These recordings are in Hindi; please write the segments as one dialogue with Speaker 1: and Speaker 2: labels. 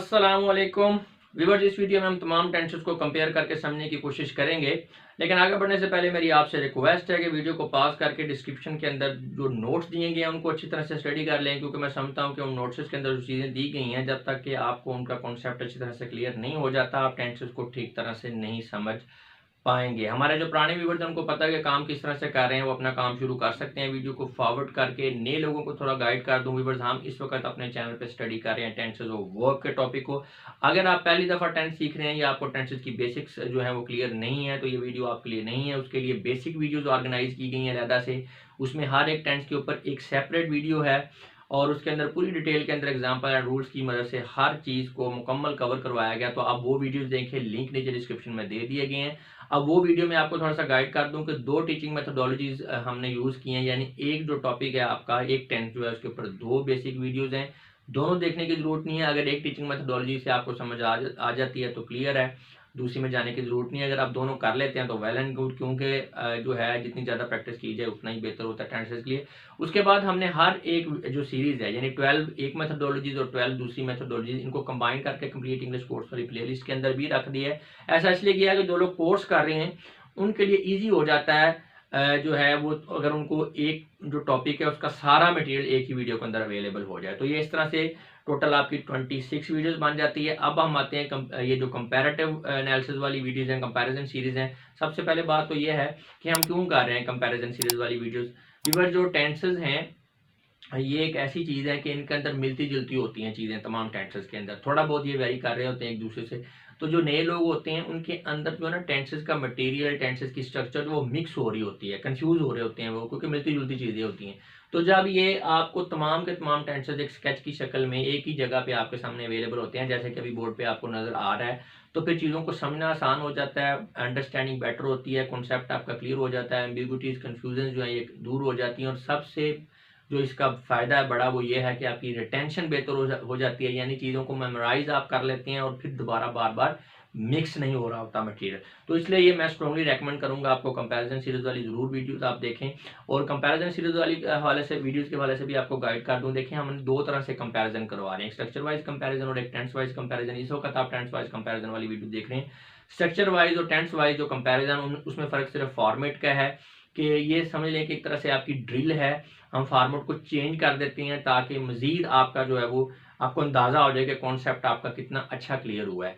Speaker 1: अस्सलामुअलैकुम व्यूअर्स। इस वीडियो में हम तमाम टेंसेस को कंपेयर करके समझने की कोशिश करेंगे, लेकिन आगे बढ़ने से पहले मेरी आपसे रिक्वेस्ट है कि वीडियो को पॉज करके डिस्क्रिप्शन के अंदर जो नोट्स दिए गए हैं उनको अच्छी तरह से स्टडी कर लें, क्योंकि मैं समझता हूं कि उन नोट्स के अंदर जो चीज़ें दी गई हैं, जब तक कि आपको उनका कॉन्सेप्ट अच्छी तरह से क्लियर नहीं हो जाता, आप टेंसेस को ठीक तरह से नहीं समझ पाएंगे। हमारे जो पुराने व्यूवर्स हैं उनको पता है कि काम किस तरह से कर रहे हैं, वो अपना काम शुरू कर सकते हैं। वीडियो को फॉरवर्ड करके नए लोगों को थोड़ा गाइड कर दूं। व्यूवर्स, हम इस वक्त अपने चैनल पे स्टडी कर रहे हैं टेंसेस ऑफ वर्क के टॉपिक को। अगर आप पहली दफ़ा टेंस सीख रहे हैं या आपको टेंसेस की बेसिक्स जो है वो क्लियर नहीं है, तो ये वीडियो आपके लिए नहीं है। उसके लिए बेसिक वीडियोज़ ऑर्गेनाइज की गई हैं अलहदा से, उसमें हर एक टेंस के ऊपर एक सेपरेट वीडियो है और उसके अंदर पूरी डिटेल के अंदर एग्जांपल एंड रूल्स की मदद से हर चीज़ को मुकम्मल कवर करवाया गया। तो आप वो वीडियोस देखें, लिंक नीचे डिस्क्रिप्शन में दे दिए गए हैं। अब वो वीडियो में आपको थोड़ा सा गाइड कर दूं कि दो टीचिंग मेथोडोलॉजीज हमने यूज़ की हैं, यानी एक जो टॉपिक है आपका, एक टेंस जो है उसके ऊपर दो बेसिक वीडियोज़ हैं। दोनों देखने की ज़रूरत नहीं है। अगर एक टीचिंग मेथोडोलॉजी से आपको समझ आ जाती है तो क्लियर है, दूसरी में जाने की ज़रूरत नहीं है। अगर आप दोनों कर लेते हैं तो वेल एंड गुड, क्योंकि जो है जितनी ज़्यादा प्रैक्टिस की जाए उतना ही बेहतर होता है टेंसेस के लिए। उसके बाद हमने हर एक जो सीरीज़ है, यानी 12 एक मेथोडोलॉजीज और 12 दूसरी मेथोडोलॉजीज, इनको कंबाइन करके कंप्लीट इंग्लिश कोर्स वाली प्लेलिस्ट के अंदर भी रख दिया है। ऐसा इसलिए किया है कि जो लोग कोर्स कर रहे हैं उनके लिए ईजी हो जाता है जो है वो, अगर उनको एक जो टॉपिक है उसका सारा मटेरियल एक ही वीडियो के अंदर अवेलेबल हो जाए। तो ये इस तरह से टोटल आपकी 26 वीडियोस बन जाती है। अब हम आते हैं ये जो कंपैरेटिव एनालिसिस वाली वीडियोस हैं, कंपैरिजन सीरीज हैं। सबसे पहले बात तो ये है कि हम क्यों कर रहे हैं कंपैरिजन सीरीज वाली वीडियोस। व्यूअर, जो टेंसेस हैं ये एक ऐसी चीज़ है कि इनके अंदर मिलती जुलती होती हैं चीज़ें, तमाम टेंसेस के अंदर थोड़ा बहुत ये वेरी कर रहे होते हैं एक दूसरे से। तो जो नए लोग होते हैं उनके अंदर जो है ना टेंसेस का मटेरियल, टेंसेस की स्ट्रक्चर जो वो मिक्स हो रही होती है, कंफ्यूज हो रहे होते हैं वो, क्योंकि मिलती जुलती चीज़ें होती हैं। तो जब ये आपको तमाम के तमाम टेंसेस एक स्केच की शक्ल में एक ही जगह पे आपके सामने अवेलेबल होते हैं, जैसे कि अभी बोर्ड पे आपको नज़र आ रहा है, तो फिर चीज़ों को समझना आसान हो जाता है, अंडरस्टैंडिंग बेटर होती है, कॉन्सेप्ट आपका क्लियर हो जाता है, एम्बिग्विटीज कन्फ्यूजन जो है ये दूर हो जाती हैं। और सबसे जो इसका फ़ायदा है बड़ा, वो ये है कि आपकी रिटेंशन बेहतर हो जाती है, यानी चीज़ों को मेमोराइज आप कर लेते हैं और फिर दोबारा बार बार मिक्स नहीं हो रहा होता मटेरियल। तो इसलिए ये मैं स्ट्रॉन्गली रेकमेंड करूंगा आपको कंपैरिजन सीरीज वाली ज़रूर वीडियोस आप देखें। और कंपैरिजन सीरीज वाली हवाले से वीडियोस के हवाले से भी आपको गाइड कर दूं। देखें, हम दो तरह से कंपैरिजन करवा रहे हैं, स्ट्रक्चर वाइज कंपैरिजन और एक टेंस वाइज कंपैरिजन। इस वक्त आप टेंस वाइज कंपैरिजन वाली वीडियो देख रहे हैं। स्ट्रक्चर वाइज और टेंस वाइज जो कंपैरिजन, उसमें फ़र्क सिर्फ फॉर्मेट का है कि ये समझ लें कि एक तरह से आपकी ड्रिल है, हम फार्मेट को चेंज कर देते हैं ताकि मजीद आपका जो है वो आपको अंदाज़ा हो जाए कि कॉन्सेप्ट आपका कितना अच्छा क्लियर हुआ है।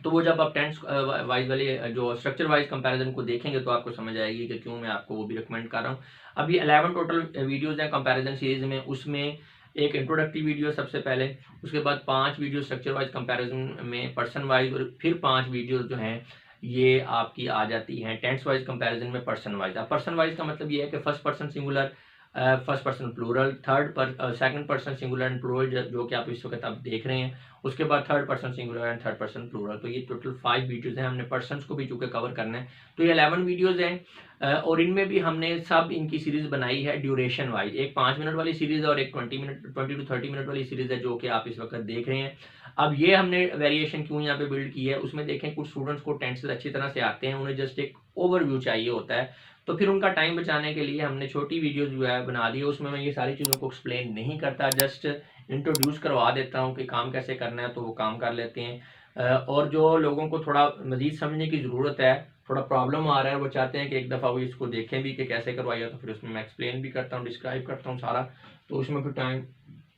Speaker 1: तो वो जब आप टेंस वाइज वाले जो स्ट्रक्चर वाइज कंपैरिजन को देखेंगे तो आपको समझ आएगी कि क्यों मैं आपको वो भी रिकमेंड कर रहा हूँ। अभी 11 टोटल वीडियोज़ हैं कंपैरिजन सीरीज में। उसमें एक इंट्रोडक्टरी वीडियो सबसे पहले, उसके बाद 5 वीडियो स्ट्रक्चर वाइज कंपैरिजन में पर्सन वाइज, और फिर 5 वीडियोज़ जो हैं ये आपकी आ जाती हैं टेंस वाइज कंपैरिजन में पर्सन वाइज। अब पर्सन वाइज का मतलब ये है कि first person singular, first person plural, second person singular and plural जो कि आप इस वक्त आप देख रहे हैं, उसके बाद third person singular and third person plural. तो ये टोटल 5 वीडियोस हैं, हमने पर्सन्स को भी चूंकि कवर करना है तो ये 11 वीडियोस हैं। और इनमें भी हमने सब इनकी सीरीज बनाई है ड्यूरेशन वाइज। एक 5 मिनट वाली सीरीज और एक 20 टू 30 मिनट वाली सीरीज है जो कि आप इस वक्त देख रहे हैं। अब ये हमने वेरिएशन क्यों यहाँ पे बिल्ड की है, उसमें देखें कुछ स्टूडेंट्स को टेंसेस अच्छी तरह से आते हैं, उन्हें जस्ट एक ओवरव्यू चाहिए होता है, तो फिर उनका टाइम बचाने के लिए हमने छोटी वीडियोस जो है बना दी है। उसमें मैं ये सारी चीज़ों को एक्सप्लेन नहीं करता, जस्ट इंट्रोड्यूस करवा देता हूँ कि काम कैसे करना है, तो वो काम कर लेते हैं। और जो लोगों को थोड़ा मज़ीद समझने की ज़रूरत है, थोड़ा प्रॉब्लम आ रहा है, वो चाहते हैं कि एक दफ़ा वो इसको देखें भी कि कैसे करवाइए, तो फिर उसमें मैं एक्सप्लेन भी करता हूँ, डिस्क्राइब करता हूँ सारा, तो उसमें फिर टाइम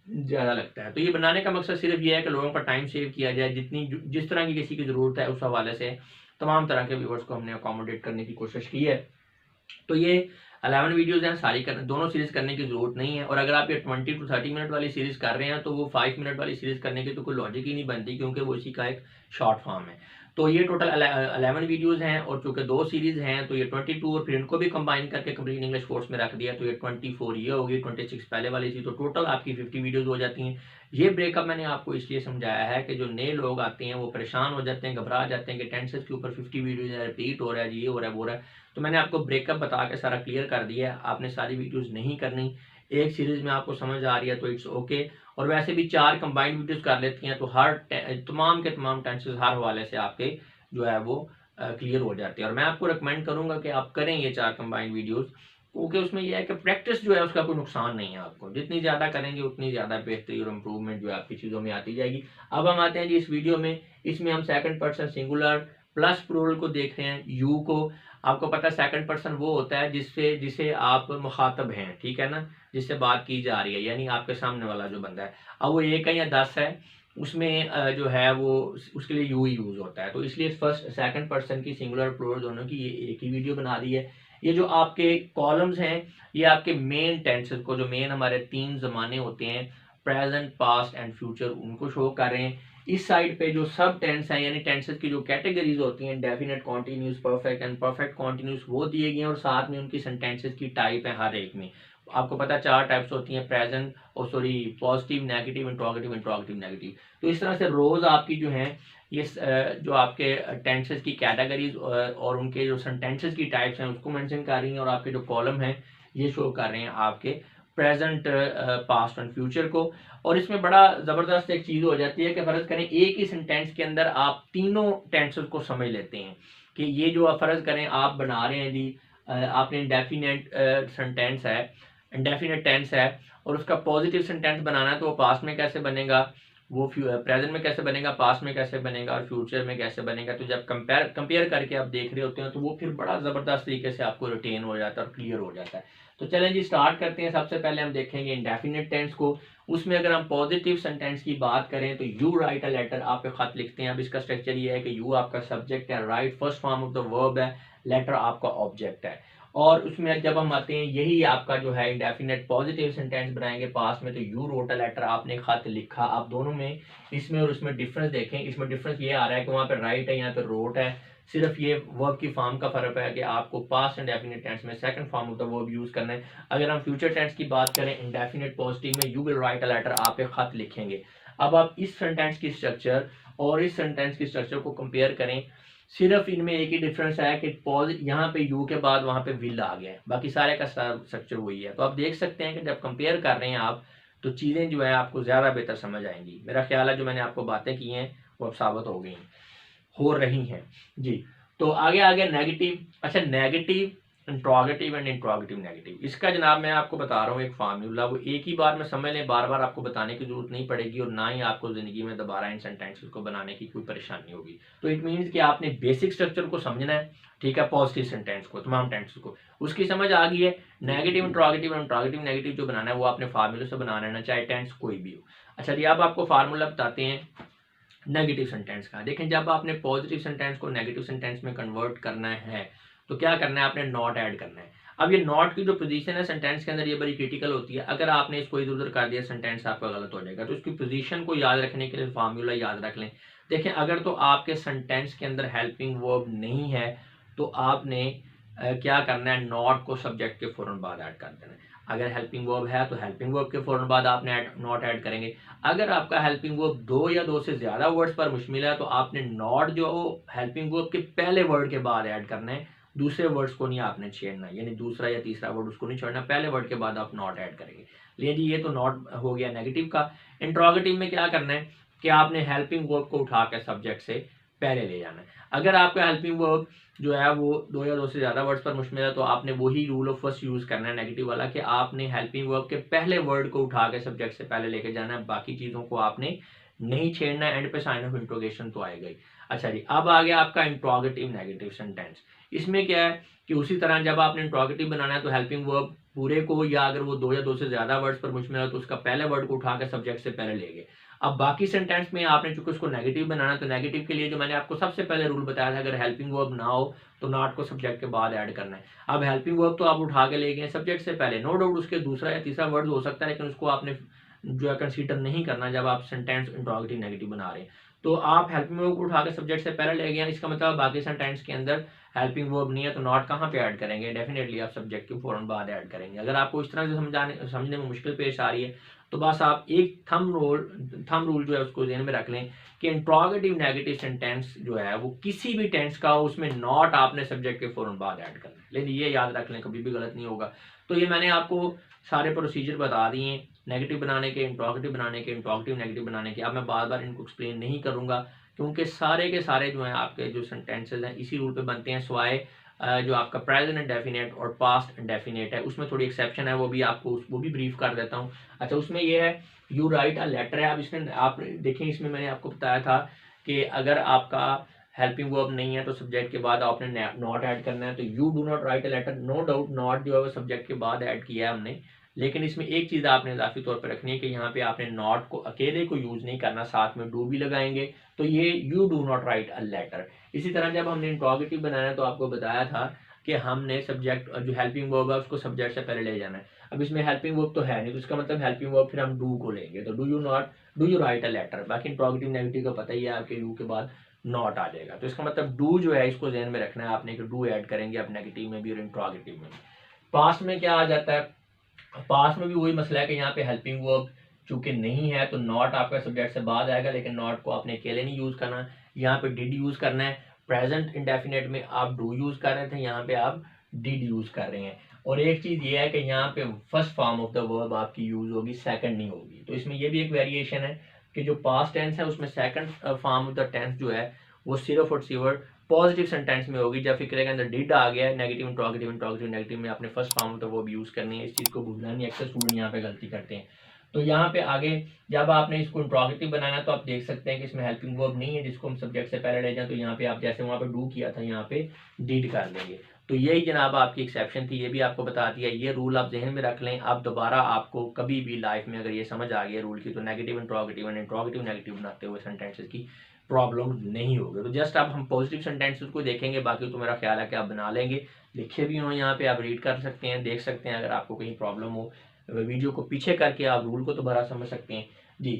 Speaker 1: ज़्यादा लगता है। तो ये बनाने का मकसद सिर्फ ये है कि लोगों का टाइम सेव किया जाए, जिस तरह की किसी की ज़रूरत है उस हवाले से तमाम तरह के व्यूवर्स को हमने अकोमोडेट करने की कोशिश की है। तो ये 11 वीडियोज़ हैं, सारी दोनों सीरीज करने की ज़रूरत नहीं है। और अगर आप ये 20 टू 30 मिनट वाली सीरीज़ कर रहे हैं तो वो 5 मिनट वाली सीरीज़ करने की तो कोई लॉजिक ही नहीं बनती, क्योंकि वो इसी का एक शॉर्ट फॉर्म है। तो ये टोटल 11 वीडियोज़ हैं और चूँकि 2 सीरीज़ हैं तो ये 22, और फिर इनको भी कंबाइन करके कंप्लीट इंग्लिश कोर्स में रख दिया तो ये 24 ये होगी, 26 पहले वाली थी, तो टोटल आपकी 50 वीडियोज़ हो जाती हैं। ये ब्रेकअप मैंने आपको इसलिए समझाया है कि जो नए लोग आते हैं वो परेशान हो जाते हैं, घबरा जाते हैं कि टेंसेस के ऊपर 50 वीडियोज़ रिपीट हो रहा है, ये हो रहा है, वो रहा है। तो मैंने आपको ब्रेकअप बता के सारा क्लियर कर दिया है। आपने सारी वीडियोस नहीं करनी, एक सीरीज में आपको समझ आ रही है तो इट्स ओके। और वैसे भी 4 कंबाइंड वीडियोस कर लेती हैं तो हर तमाम के तमाम टेंसेस हर हवाले से आपके जो है वो क्लियर हो जाते हैं। और मैं आपको रिकमेंड करूंगा कि आप करें ये 4 कंबाइंड वीडियोस, क्योंकि उसमें यह है कि प्रैक्टिस जो है उसका कोई नुकसान नहीं है आपको, जितनी ज़्यादा करेंगे उतनी ज़्यादा बेहतरी और इम्प्रूवमेंट जो है आपकी चीज़ों में आती जाएगी। अब हम आते हैं जी इस वीडियो में, इसमें हम second person singular plus plural को देख रहे हैं, यू को। आपको पता है सेकंड पर्सन वो होता है जिसे आप मुखातब हैं, ठीक है ना, जिससे बात की जा रही है, यानी आपके सामने वाला जो बंदा है। अब वो 1 है या 10 है, उसमें जो है वो उसके लिए यू ही यूज़ होता है। तो इसलिए फर्स्ट सेकंड पर्सन की सिंगुलर प्लूरल दोनों की ये एक ही वीडियो बना दी है। ये जो आपके कॉलम्स हैं ये आपके मेन टेंसेस को, जो मेन हमारे 3 ज़माने होते हैं, प्रेजेंट, पास्ट एंड फ्यूचर, उनको शो कर रहे हैं। इस साइड पे जो सब टेंस हैं यानी टेंसेस की जो कैटेगरीज होती हैं, definite, continuous, perfect and perfect continuous, वो दिए गए हैं और साथ में उनकी सेंटेंसेस की टाइप है हर एक में। आपको पता है 4 टाइप्स होती हैं, प्रेजेंट और sorry positive, negative, interrogative, interrogative, negative. तो इस तरह से रोज आपकी जो है ये जो आपके टेंसेस की कैटेगरीज और उनके जो सेंटेंसेस की टाइप्स हैं उसको मेंशन कर रही हैं, और आपके जो कॉलम हैं ये शो कर रहे हैं आपके प्रेजेंट, पास्ट एंड फ्यूचर को। और इसमें बड़ा ज़बरदस्त एक चीज़ हो जाती है कि फ़र्ज़ करें एक ही सेंटेंस के अंदर आप तीनों टेंसेस को समझ लेते हैं, कि ये जो आप फ़र्ज़ करें आप बना रहे हैं जी, आपने इंडेफिनेट सेंटेंस है, इंडेफिनेट टेंस है, और उसका पॉजिटिव सेंटेंस बनाना है, तो वो पास्ट में कैसे बनेगा, वो प्रेजेंट में कैसे बनेगा, पास्ट में कैसे बनेगा और फ्यूचर में कैसे बनेगा। तो जब कंपेयर करके आप देख रहे होते हैं तो वो फिर बड़ा ज़बरदस्त तरीके से आपको रिटेन हो जाता है और क्लियर हो जाता है। तो चलें जी स्टार्ट करते हैं। सबसे पहले हम देखेंगे इंडेफिनेट टेंस को। उसमें अगर हम पॉजिटिव सेंटेंस की बात करें तो यू राइट अ लेटर, आप खत लिखते हैं। अब इसका स्ट्रक्चर ये है कि यू आपका सब्जेक्ट है, right first form of the verb है, लेटर आपका ऑब्जेक्ट है। और उसमें जब हम आते हैं यही आपका जो है इंडेफिनेट पॉजिटिव सेंटेंस बनाएंगे पास्ट में, तो यू रोट अ लेटर, आपने खत लिखा। आप दोनों में इसमें और उसमें डिफरेंस देखें, इसमें डिफरेंस ये आ रहा है कि वहाँ पे राइट है, यहाँ पे रोट है। सिर्फ ये वर्ब की फॉर्म का फर्क है कि आपको पास्ट इंडेफिनेट टेंस में second form of the verb use करना है। अगर हम फ्यूचर टेंस की बात करें इंडेफिनेट पॉजिटिव में, you will write a letter, आप एक खत लिखेंगे। अब आप इस सेंटेंस की स्ट्रक्चर और इस सेंटेंस की स्ट्रक्चर को कंपेयर करें, सिर्फ इनमें एक ही डिफरेंस है कि यहाँ पे यू के बाद वहां पे विल आ गया है, बाकी सारे का स्ट्रक्चर वही है। तो आप देख सकते हैं कि जब कंपेयर कर रहे हैं आप, तो चीज़ें जो है आपको ज़्यादा बेहतर समझ आएंगी। मेरा ख्याल है जो मैंने आपको बातें की हैं वो अब साबित हो रही हैं जी। तो आगे आगे नेगेटिव। अच्छा, negative, interrogative and interrogative negative, इसका जनाब मैं आपको बता रहा हूँ एक फार्मूला, वो एक ही बार में समझ लें, बार बार आपको बताने की जरूरत नहीं पड़ेगी, और ना ही आपको जिंदगी में दोबारा इन सेंटेंसेस को बनाने की कोई परेशानी होगी। तो इट मीन्स कि आपने बेसिक स्ट्रक्चर को समझना है, ठीक है, पॉजिटिव सेंटेंस को, तमाम टेंस को, उसकी समझ आ गई है। नेगेटिव, इंट्रोगेटिव, इंट्रोगेटिव नेगेटिव जो बनाना है वो आपने फार्मूले से बनाना है, चाहे टेंस कोई भी हो। अच्छा जी, अब आपको फार्मूला बताते हैं नेगेटिव सेंटेंस का। देखें, जब आपने पॉजिटिव सेंटेंस को नेगेटिव सेंटेंस में कन्वर्ट करना है तो क्या करना है, आपने नॉट ऐड करना है। अब ये नॉट की जो पोजीशन है सेंटेंस के अंदर ये बड़ी क्रिटिकल होती है। अगर आपने इसको इधर उधर कर दिया सेंटेंस आपका गलत हो जाएगा। तो इसकी पोजीशन को याद रखने के लिए फार्मूला याद रख लें। देखें, अगर तो आपके सेंटेंस के अंदर हेल्पिंग वर्ब नहीं है तो आपने क्या करना है, नॉट को सब्जेक्ट के फौरन बाद ऐड कर देना है। अगर हेल्पिंग वर्ब है तो हेल्पिंग वर्ब के फौरन बाद आपने नॉट ऐड करेंगे। अगर आपका हेल्पिंग वर्ब 2 या 2 से ज़्यादा वर्ड्स पर मुश्तमिल है तो आपने नॉट जो हेल्पिंग वर्ब के पहले वर्ड के बाद ऐड करना है, दूसरे वर्ड्स को नहीं आपने छेड़ना, यानी दूसरा या तीसरा वर्ड उसको नहीं छोड़ना, पहले वर्ड के बाद आप नॉट ऐड करेंगे। लेकिन जी ये तो नॉट हो गया नेगेटिव का। इंट्रोगेटिव में क्या करना है कि आपने हेल्पिंग वर्ब को उठा कर सब्जेक्ट से पहले ले जाना है। अगर आपका हेल्पिंग वर्ब जो है वो 2 या 2 से ज़्यादा वर्ड्स पर मुश्तमिल है तो आपने वही रूल ऑफ फर्स्ट यूज़ करना है नेगेटिव वाला, कि आपने हेल्पिंग वर्ब के पहले वर्ड को उठा के सब्जेक्ट से पहले लेके जाना है, बाकी चीज़ों को आपने नहीं छेड़ना है। एंड पे साइन ऑफ इंट्रोगेशन तो आएगा ही। अच्छा जी, अब आ गया आपका इंट्रोगेटिव नेगेटिव सेंटेंस। इसमें क्या है कि उसी तरह जब आपने इंट्रोगेटिव बनाना है तो हेल्पिंग वर्ब पूरे को, या अगर वो 2 या 2 से ज़्यादा वर्ड्स पर मुश्तमिल है तो उसका पहले वर्ड को उठा के सब्जेक्ट से पहले ले गए। अब बाकी सेंटेंस में आपने चूंकि उसको नेगेटिव बनाना, तो नेगेटिव के लिए जो मैंने आपको सबसे पहले रूल बताया था, अगर हेल्पिंग वर्ब ना हो तो नॉट को सब्जेक्ट के बाद ऐड करना है। अब हेल्पिंग वर्ब तो आप उठा के ले गए सब्जेक्ट से पहले, नो डाउट उसके दूसरा या तीसरा वर्ड हो सकता है, लेकिन उसको आपने जो है कंसीडर नहीं करना जब आप सेंटेंस इंट्रोगेटिव नेगेटिव बना रहे हैं। तो आप हेल्पिंग वर्ब को उठा के सब्जेक्ट से पहले ले गए, इसका मतलब बाकी सेंटेंस के अंदर हेल्पिंग वर्ब नहीं है तो नॉट कहाँ पे ऐड करेंगे, डेफिनेटली आप सब्जेक्ट के फौरन बाद ऐड करेंगे। अगर आपको इस तरह से समझने में मुश्किल पेश आ रही है तो बस आप एक थंब रूल जो है उसको ध्यान में रख लें कि इंट्रोगेटिव नेगेटिव सेंटेंस जो है वो किसी भी टेंस का हो, उसमें नॉट आपने सब्जेक्ट के फौरन बाद ऐड करना है। लेकिन ये याद रख लें, कभी भी गलत नहीं होगा। तो ये मैंने आपको सारे प्रोसीजर बता दिए हैं, नेगेटिव बनाने के, इंट्रोगेटिव बनाने के, इंट्रोगेटिव नेगेटिव बनाने के। अब मैं बार बार इनको एक्सप्लेन नहीं करूंगा क्योंकि सारे के सारे जो हैं आपके जो सेंटेंसेज हैं इसी रूल पे बनते हैं, स्वाय जो आपका प्रेजेंट इंडेफिनिट और पास्ट इंडेफिनिट है उसमें थोड़ी एक्सेप्शन है, वो भी ब्रीफ कर देता हूँ। अच्छा, उसमें ये है यू राइट अ लेटर है। अब इसमें आप देखें, इसमें मैंने आपको बताया था कि अगर आपका हेल्पिंग वर्ब नहीं है तो सब्जेक्ट के बाद आपने नॉट ऐड करना है, तो you do not write a letter. No doubt not जो है वो सब्जेक्ट के बाद ऐड किया है हमने, लेकिन इसमें एक चीज़ आपने इजाफी तौर पर रखनी है कि यहाँ पे आपने नॉट को अकेले को यूज़ नहीं करना, साथ में डू भी लगाएंगे, तो ये you do not write a letter. इसी तरह जब हमने इंट्रोगेटिव बनाया तो आपको बताया था कि हमने सब्जेक्ट जो हेल्पिंग वर्ब है उसको सब्जेक्ट से पहले ले जाना है। अब इसमें हेल्पिंग वर्ब तो है नहीं, तो इसका मतलब हेल्पिंग वर्ब फिर हम डू को लेंगे, तो do you write a letter. बाकी इंट्रोगेटिव नेगेटिव का पता ही है आपके, यू के बाद नॉट आ जाएगा, तो इसका मतलब डू जो है इसको ध्यान में रखना है आपने कि डू ऐड करेंगे आप नेगेटिव में भी और इंट्रोगेटिव में भी। पास्ट में क्या आ जाता है, पास्ट में भी वही मसला है कि यहाँ पे हेल्पिंग वर्ब चूंकि नहीं है तो नॉट आपका सब्जेक्ट से बाद आएगा, लेकिन नॉट को आपने अकेले नहीं यूज करना, यहाँ पे डिड यूज करना है। प्रेजेंट इंडेफिनेट में आप डू यूज कर रहे थे, यहाँ पे आप डिड यूज कर रहे हैं। और एक चीज ये है कि यहाँ पे first form of the verb आपकी यूज होगी, सेकंड नहीं होगी, तो इसमें ये भी एक वेरिएशन है कि जो पास्ट टेंस है उसमें second form of the tense जो है वो सिर्फ और सिर्फ पॉजिटिव सेंटेंस में होगी। जब फिक्र के अंदर डिड आ गया है, नेगेटिव इंट्रोगेटिव नेगेटिव में आपने फर्स्ट फॉर्म तो वो भी यूज करनी है, इस चीज को भूलना नहीं, अक्सर स्टूडेंट यहाँ पे गलती करते हैं। तो यहाँ पे आगे जब आपने इसको इंट्रोगेटिव बनाना तो आप देख सकते हैं कि इसमें हेल्पिंग वर्ब नहीं है जिसको हम सब्जेक्ट से पहले ले जाएं, तो यहाँ पे आप जैसे वहाँ पे डू किया था यहाँ पे डिड कर लेंगे। तो यही जनाब आपकी एक्सेप्शन थी, ये भी आपको बता दिया, ये रूल आप जहन में रख लें। आप दोबारा आपको कभी भी लाइफ में अगर ये समझ आ गया रूल की तो नेगेटिव इंट्रोगेटिव नेगेटिव बनाते हुए सेंटेंसेस की प्रॉब्लम नहीं होगी। तो जस्ट आप हम पॉजिटिव सेंटेंसेस को देखेंगे, बाकी तो मेरा ख्याल है कि आप बना लेंगे, लिखे भी हों यहाँ पे, आप रीड कर सकते हैं, देख सकते हैं। अगर आपको कहीं प्रॉब्लम हो वीडियो को पीछे करके आप रूल को दोबारा समझ सकते हैं जी।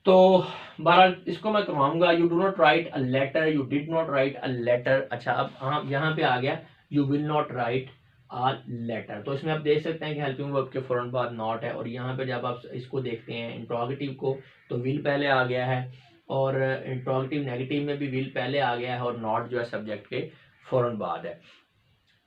Speaker 1: तो बहरहाल इसको मैं करवाऊंगा, you do not write a letter, you did not write a letter. अच्छा, अब हाँ यहाँ पे आ गया you will not write a letter, तो इसमें आप देख सकते हैं कि हेल्पिंग वर्ब के फौरन बाद नॉट है, और यहाँ पे जब आप इसको देखते हैं इंट्रोगेटिव को तो विल पहले आ गया है, और इंट्रोगेटिव नेगेटिव में भी विल पहले आ गया है, और नॉट जो है सब्जेक्ट के फौरन बाद है।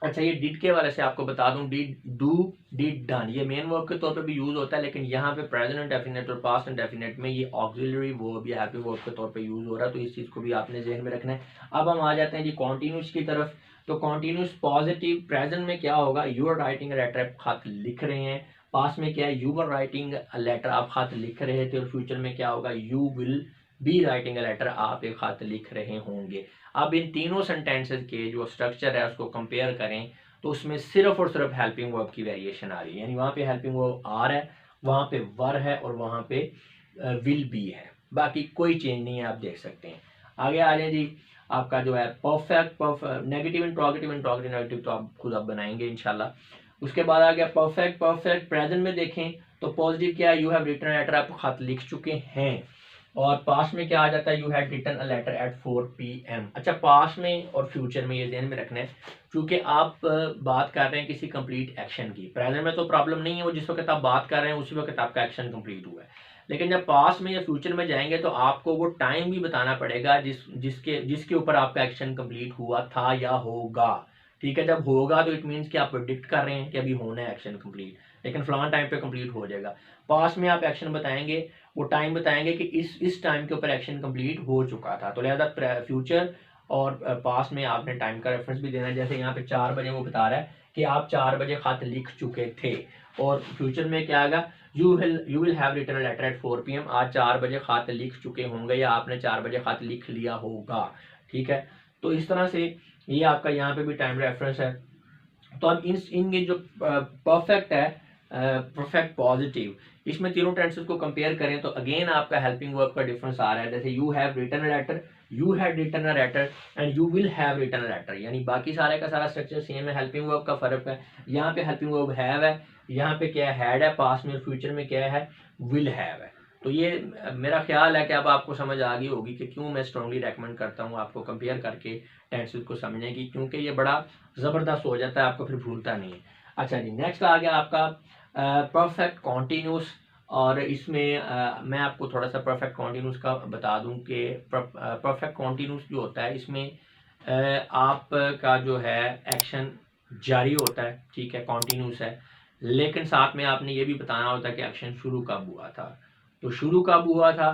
Speaker 1: अच्छा, ये डिड के वाले से आपको बता दूं, डिड डू डिड डन ये मेन वर्ब के तौर पे भी यूज होता है, लेकिन यहाँ पे प्रेजेंट इंडेफिनिट और पास्ट इंडेफिनिट में ये ऑक्सिलरी वर्ब या हैप्पी वर्ब के तौर पे यूज हो रहा है, तो इस चीज को भी आपने ज़हन में रखना है। अब हम आ जाते हैं जी कॉन्टिन्यूस की तरफ। तो कॉन्टिन्यूस पॉजिटिव प्रेजेंट में क्या होगा, you are writing a letter, आप खत लिख रहे हैं। पास्ट में क्या है, you are writing a letter, आप खत लिख रहे थे। और फ्यूचर में क्या होगा, you will be writing a letter, आप एक खत लिख रहे होंगे। अब इन तीनों सेंटेंसेस के जो स्ट्रक्चर है उसको कंपेयर करें तो उसमें सिर्फ और सिर्फ हेल्पिंग वर्ब की वेरिएशन आ रही है, यानी वहाँ पे हेल्पिंग वर्ब आर है, वहाँ पे वर है, और वहाँ पे विल बी है, बाकी कोई चेंज नहीं है, आप देख सकते हैं। आगे आ जाए जी, आपका जो है परफेक्ट नेगेटिव इंट्रोगेटिव तो आप खुद आप बनाएंगे इंशाल्लाह। उसके बाद आ गया परफेक्ट प्रेजेंट में देखें तो पॉजिटिव क्या है, यू हैव रिटन लेटर, आप खत लिख चुके हैं। और पास्ट में क्या आ जाता है, you had written a letter at 4 PM। अच्छा, पास्ट में और फ्यूचर में ये ध्यान में रखना है, क्योंकि आप बात कर रहे हैं किसी कंप्लीट एक्शन की। प्रेजेंट में तो प्रॉब्लम नहीं है, वो जिस वक्त आप बात कर रहे हैं उसी वक्त आपका एक्शन कंप्लीट हुआ है, लेकिन जब पास्ट में या फ्यूचर में जाएंगे तो आपको वो टाइम भी बताना पड़ेगा जिसके ऊपर आपका एक्शन कंप्लीट हुआ था या होगा। ठीक है, जब होगा तो इट मीन्स कि आप प्रेडिक्ट कर रहे हैं कि अभी होना है एक्शन कंप्लीट, लेकिन फलाना टाइम पे कंप्लीट हो जाएगा। पास्ट में आप एक्शन बताएंगे, वो टाइम बताएंगे कि इस टाइम के ऊपर एक्शन कंप्लीट हो चुका था, तो लिहाजा फ्यूचर और पास्ट में आपने टाइम का रेफरेंस भी देना है। जैसे यहाँ पे 4 बजे वो बता रहा है कि आप 4 बजे खत लिख चुके थे, और फ्यूचर में क्या आएगा, you will have written letter at 4 PM, आज 4 बजे खत लिख चुके होंगे या आपने 4 बजे खत लिख लिया होगा। ठीक है, तो इस तरह से ये आपका यहाँ पे भी टाइम रेफरेंस है। तो अब इनके जो परफेक्ट है, परफेक्ट पॉजिटिव, इसमें तीनों टेंसेस को कंपेयर करें तो अगेन आपका हेल्पिंग वर्ब का डिफरेंस आ रहा है। जैसे you have written a letter, you had written a letter, and you will have written a letter, यानी बाकी सारे का सारा स्ट्रक्चर सेम है, हेल्पिंग वर्ब का फर्क है। यहाँ पे हेल्पिंग वर्ब हैव है, यहाँ पे क्या हैड है पास्ट में, फ्यूचर में क्या है, विल हैव है। तो ये मेरा ख्याल है कि अब आपको समझ आ गई होगी कि क्यों मैं स्ट्रांगली रेकमेंड करता हूँ आपको कंपेयर करके टेंसेस को समझने की, क्योंकि ये बड़ा ज़बरदस्त हो जाता है, आपको फिर भूलता नहीं है। अच्छा जी, नेक्स्ट आ गया आपका परफेक्ट कॉन्टिन्यूस, और इसमें मैं आपको थोड़ा सा परफेक्ट कॉन्टिन्यूस का बता दूं कि परफेक्ट कॉन्टिन्यूस जो होता है इसमें आपका जो है एक्शन जारी होता है, ठीक है, कॉन्टिन्यूस है, लेकिन साथ में आपने ये भी बताना होता है कि एक्शन शुरू कब हुआ था। तो शुरू कब हुआ था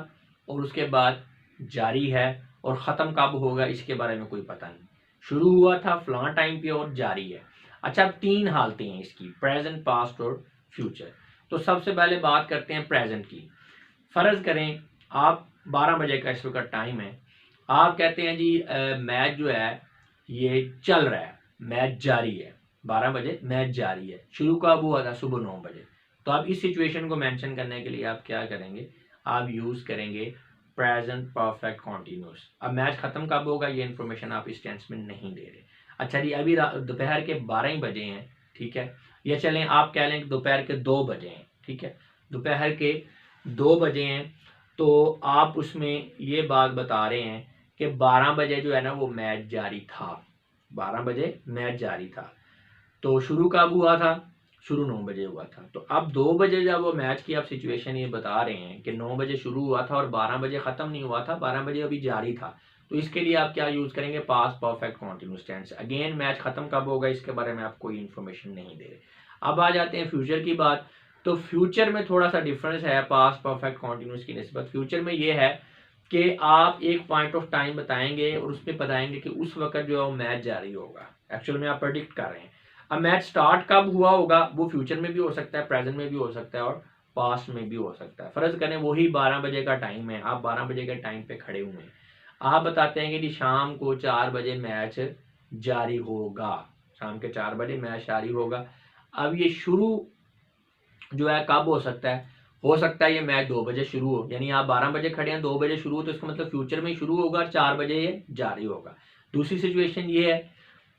Speaker 1: और उसके बाद जारी है, और ख़त्म कब होगा इसके बारे में कोई पता नहीं। शुरू हुआ था फलां टाइम पे और जारी है। अच्छा, अब 3 हालतें हैं इसकी, प्रेजेंट, पास्ट और फ्यूचर। तो सबसे पहले बात करते हैं प्रेजेंट की। फ़र्ज़ करें आप 12 बजे का इस वक़्त टाइम है, आप कहते हैं जी मैच जो है ये चल रहा है, मैच जारी है, 12 बजे मैच जारी है। शुरू कब हुआ था? सुबह 9 बजे। तो आप इस सिचुएशन को मेंशन करने के लिए आप क्या करेंगे? आप यूज़ करेंगे प्रेजेंट परफेक्ट कंटीन्यूअस। अब मैच ख़त्म कब होगा ये इन्फॉर्मेशन आप इस टेंस में नहीं दे रहे। अच्छा जी, अभी दोपहर के 12 ही बजे हैं, ठीक है, या चलें आप कह लें कि दोपहर के 2 बजे हैं, ठीक है, दोपहर के 2 बजे हैं। तो आप उसमें ये बात बता रहे हैं कि 12 बजे जो है ना वो मैच जारी था, 12 बजे मैच जारी था। तो शुरू कब हुआ था? शुरू 9 बजे हुआ था। तो अब 2 बजे जब वो मैच की आप सिचुएशन ये बता रहे हैं कि 9 बजे शुरू हुआ था और 12 बजे ख़त्म नहीं हुआ था, 12 बजे अभी जारी था। तो इसके लिए आप क्या यूज़ करेंगे? Past perfect continuous tense. Again match ख़त्म कब होगा इसके बारे में आप कोई इन्फॉर्मेशन नहीं दे रहे। अब आ जाते हैं फ्यूचर की बात। तो फ्यूचर में थोड़ा सा डिफरेंस है पास्ट परफेक्ट कंटीन्यूअस की निस्बत। फ्यूचर में ये है कि आप एक पॉइंट ऑफ टाइम बताएंगे और उसमें बताएंगे कि उस वक्त जो है वो मैच जारी होगा। एक्चुअल में आप प्रेडिक्ट कर रहे हैं। अब मैच स्टार्ट कब हुआ होगा वो फ्यूचर में भी हो सकता है, प्रेजेंट में भी हो सकता है और पास्ट में भी हो सकता है। फर्ज करें वही 12 बजे का टाइम है, आप 12 बजे के टाइम पे खड़े हुए हैं, आप बताते हैं कि जी शाम को 4 बजे मैच जारी होगा, शाम के 4 बजे मैच जारी होगा। अब ये शुरू जो है कब हो सकता है ये मैच 2 बजे शुरू हो, यानी आप 12 बजे खड़े हैं, 2 बजे शुरू हो, तो इसका मतलब फ्यूचर में ही शुरू होगा और 4 बजे ये जारी होगा। दूसरी सिचुएशन ये है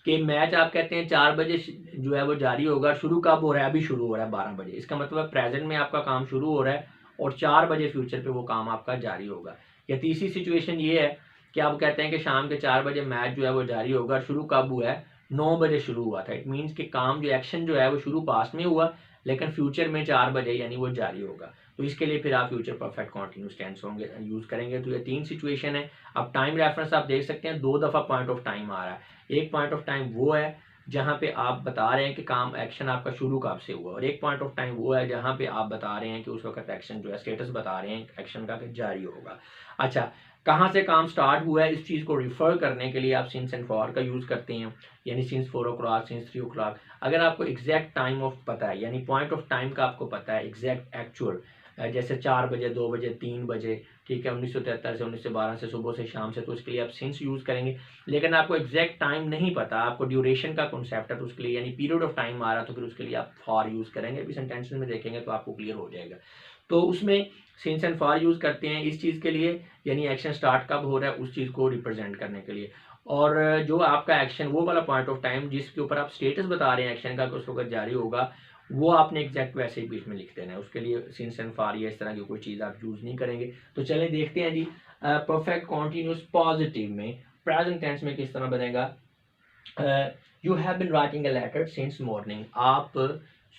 Speaker 1: कि मैच आप कहते हैं 4 बजे जो है वो जारी होगा, शुरू कब हो रहा है? अभी शुरू हो रहा है 12 बजे। इसका मतलब प्रेजेंट में आपका काम शुरू हो रहा है और 4 बजे फ्यूचर पे वो काम आपका जारी होगा। या तीसरी सिचुएशन ये है कि आप कहते हैं कि शाम के 4 बजे मैच जो है वो जारी होगा, शुरू कब हुआ है? 9 बजे शुरू हुआ था। इट मीन्स कि काम जो एक्शन जो है वो शुरू पास्ट में हुआ लेकिन फ्यूचर में 4 बजे यानी वो जारी होगा। तो इसके लिए फिर आप फ्यूचर परफेक्ट कंटीन्यूअस टेंस होंगे यूज़ करेंगे। तो ये 3 सिचुएशन है। अब टाइम रेफरेंस आप देख सकते हैं 2 दफ़ा पॉइंट ऑफ टाइम आ रहा है। एक पॉइंट ऑफ टाइम वो है जहाँ पे आप बता रहे हैं कि काम एक्शन आपका शुरू कब से हुआ, और एक पॉइंट ऑफ टाइम वो है जहाँ पे आप बता रहे हैं कि उस वक्त एक्शन जो है स्टेटस बता रहे हैं एक्शन का कि जारी होगा। अच्छा, कहाँ से काम स्टार्ट हुआ है इस चीज़ को रिफर करने के लिए आप सिंस एंड फॉर का यूज़ करते हैं, यानी सिंस 4 o'clock, सिंस 3 o'clock। अगर आपको एग्जैक्ट टाइम ऑफ पता है, यानी पॉइंट ऑफ टाइम का आपको पता है एग्जैक्ट एक्चुअल, जैसे 4 बजे, 2 बजे, 3 बजे, ठीक है, 1973 से 1912 से सुबह से शाम से, तो उसके लिए आप सिंस यूज़ करेंगे। लेकिन आपको एग्जैक्ट टाइम नहीं पता, आपको ड्यूरेशन का कॉन्सेप्ट है, तो उसके लिए यानी पीरियड ऑफ टाइम आ रहा, तो फिर उसके लिए आप फॉर यूज़ करेंगे। अभी सेंटेंसेस में देखेंगे तो आपको क्लियर हो जाएगा। तो उसमें सिंस एंड फॉर यूज़ करते हैं इस चीज़ के लिए, यानी एक्शन स्टार्ट कब हो रहा है उस चीज़ को रिप्रेजेंट करने के लिए। और जो आपका एक्शन वो वाला पॉइंट ऑफ टाइम जिसके ऊपर आप स्टेटस बता रहे हैं एक्शन का कि उस वक्त जारी होगा, वो आपने एग्जैक्ट वैसे ही बीच में लिख देना है। उसके लिए सिंस एंड फॉर या इस तरह की कोई चीज़ आप यूज़ नहीं करेंगे। तो चलें देखते हैं जी परफेक्ट कॉन्टीन्यूस पॉजिटिव में प्रेजेंट टेंस में किस तरह बनेगा। You have been writing a letter since morning. आप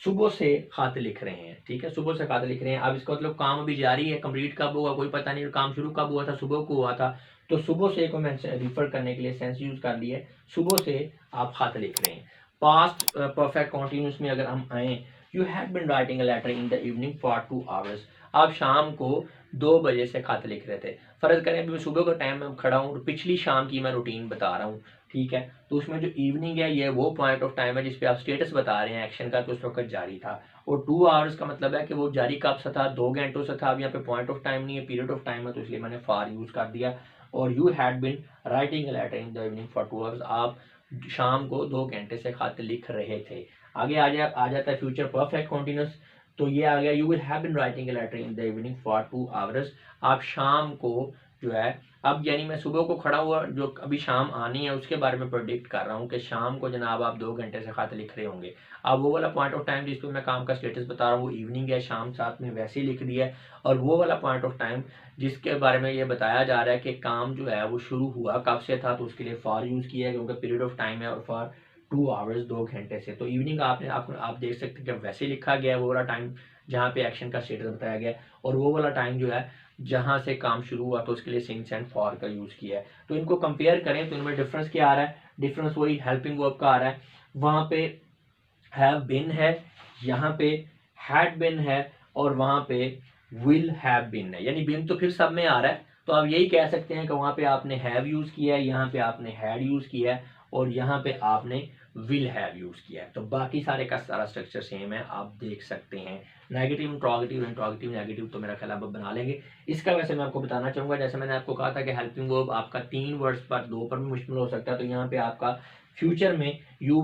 Speaker 1: सुबह से खत लिख रहे हैं, ठीक है, सुबह से खत लिख रहे हैं। अब इसका मतलब काम अभी जारी है, कंप्लीट कब होगा कोई पता नहीं, काम शुरू कब हुआ था? सुबह को हुआ था। तो सुबह से को मैं रिफर करने के लिए सेंस यूज कर लिया है, सुबह से आप खत लिख रहे हैं। पास्ट परफेक्ट कॉन्टिन्यूस में अगर हम आए, you have been writing a letter in the evening for 2 hours। आप शाम को 2 बजे से खत लिख रहे थे। फर्ज करें अभी मैं सुबह का टाइम में खड़ा हूँ, पिछली शाम की मैं रूटीन बता रहा हूँ, ठीक है। तो उसमें जो इवनिंग है ये वो पॉइंट ऑफ टाइम है जिसपे आप स्टेटस बता रहे हैं एक्शन का कि उस वक्त जारी था। और 2 hours का मतलब है कि वो जारी कब से था? 2 घंटों से था। अब यहाँ पे पॉइंट ऑफ टाइम नहीं है, पीरियड ऑफ टाइम है, तो इसलिए मैंने फॉर यूज कर दिया। और you had been writing a letter in the evening for 2 hours। आप शाम को 2 घंटे से खत लिख रहे थे। आगे आ जाता है फ्यूचर परफेक्ट कॉन्टिन्यूस। तो ये आ गया, you will have been writing a letter in the evening for 2 hours। आप शाम को जो है, अब यानी मैं सुबह को खड़ा हुआ जो अभी शाम आनी है उसके बारे में प्रेडिक्ट कर रहा हूँ कि शाम को जनाब आप 2 घंटे से खत लिख रहे होंगे। अब वो वाला पॉइंट ऑफ टाइम जिस पर मैं काम का स्टेटस बता रहा हूँ वो इवनिंग है, शाम साथ में वैसे ही लिख दिया है। और वो वाला पॉइंट ऑफ टाइम जिसके बारे में ये बताया जा रहा है कि काम जो है वो शुरू हुआ कब से था, तो उसके लिए फॉर यूज़ किया है क्योंकि पीरियड ऑफ टाइम है, और फॉर 2 hours 2 घंटे से। तो इवनिंग आपने आप देख सकते हैं कि वैसे लिखा गया है वो वाला टाइम जहाँ पे एक्शन का स्टेटस बताया गया है, और वो वाला टाइम जो है जहाँ से काम शुरू हुआ तो उसके लिए सिंस एंड फॉर का यूज़ किया है। तो इनको कंपेयर करें तो इनमें डिफरेंस क्या आ रहा है? डिफरेंस वही हेल्पिंग वर्ब का आ रहा है। वहाँ पे हैव बिन है, यहाँ पे हैड बिन है, और वहाँ पे विल हैव बिन है। यानी बिन तो फिर सब में आ रहा है, तो आप यही कह सकते हैं कि वहाँ पे आपने हैव यूज़ किया है, यहाँ पे आपने हैड यूज़ किया है, और यहाँ पे आपने विल हैव यूज़ किया है। तो बाकी सारे का सारा स्ट्रक्चर सेम है, आप देख सकते हैं। नेगेटिव इंट्रोगेटिव, इंट्रोगेटिव नेगेटिव तो मेरा ख्याल आप बना लेंगे। इसका वैसे मैं आपको बताना चाहूँगा, जैसे मैंने आपको कहा था कि हेल्पिंग वर्ब आपका 3 वर्ड्स पर 2 पर भी मुश्तमिल हो सकता है, तो यहाँ पे आपका फ्यूचर में you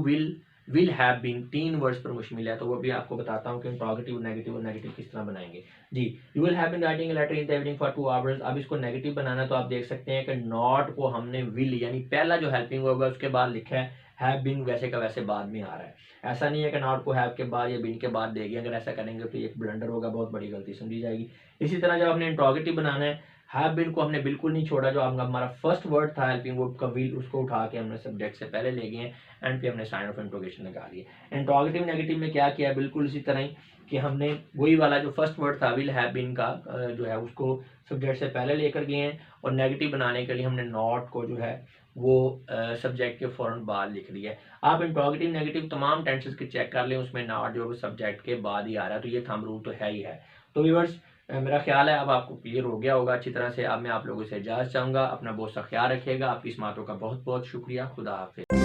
Speaker 1: will have been 3 words पर मुश्तमिल है, तो वो भी आपको बताता हूँ कि इंट्रोगेटिव नेगेटिव और नेगेटिव किस तरह बनाएंगे। जी, you will have been writing letter in the evening for 2 hours. अब इसको नेगेटिव बनाना तो आप देख सकते हैं कि नॉट को हमने विल यानी पहला जो हेल्पिंग वर्ब है उसके बाद लिखा है, हैव बीन वैसे का वैसे बाद में आ रहा है। ऐसा नहीं है कि नॉट को हैव के बाद या बीन के बाद देगी, अगर ऐसा करेंगे तो ये ब्लंडर होगा, बहुत बड़ी गलती समझी जाएगी। इसी तरह जब आपने इंट्रोगेटिव बनाना है, हैव बीन को हमने बिल्कुल नहीं छोड़ा, जो आपका हमारा फर्स्ट वर्ड था हेल्पिंग वर्ब का विल, उसको उठा के हमने सब्जेक्ट से पहले ले गए हैं, एंड पे हमने साइन ऑफ इंट्रोगेशन लगा दिया। इंट्रोगेटिव नेगेटिव में क्या किया, बिल्कुल इसी तरह ही कि हमने वही वाला जो फर्स्ट वर्ड था विल हैव बीन का जो है उसको सब्जेक्ट से पहले लेकर गए हैं, और नेगेटिव बनाने के लिए हमने नॉट को जो है वो सब्जेक्ट के फ़ौरन बाद लिख दिया है। आप इंट्रोगेटिव नेगेटिव तमाम टेंसेस के चेक कर लें, उसमें नॉट जो सब्जेक्ट के बाद ही आ रहा है, तो ये थंब रूल तो है ही है। तो व्यूअर्स, मेरा ख्याल है अब आपको क्लियर हो गया होगा अच्छी तरह से। अब मैं आप लोगों से इजाज़त चाहूँगा, अपना बहुत सा ख्याल रखिएगा। आपकी इस बातों का बहुत बहुत शुक्रिया। खुदा हाफिज़।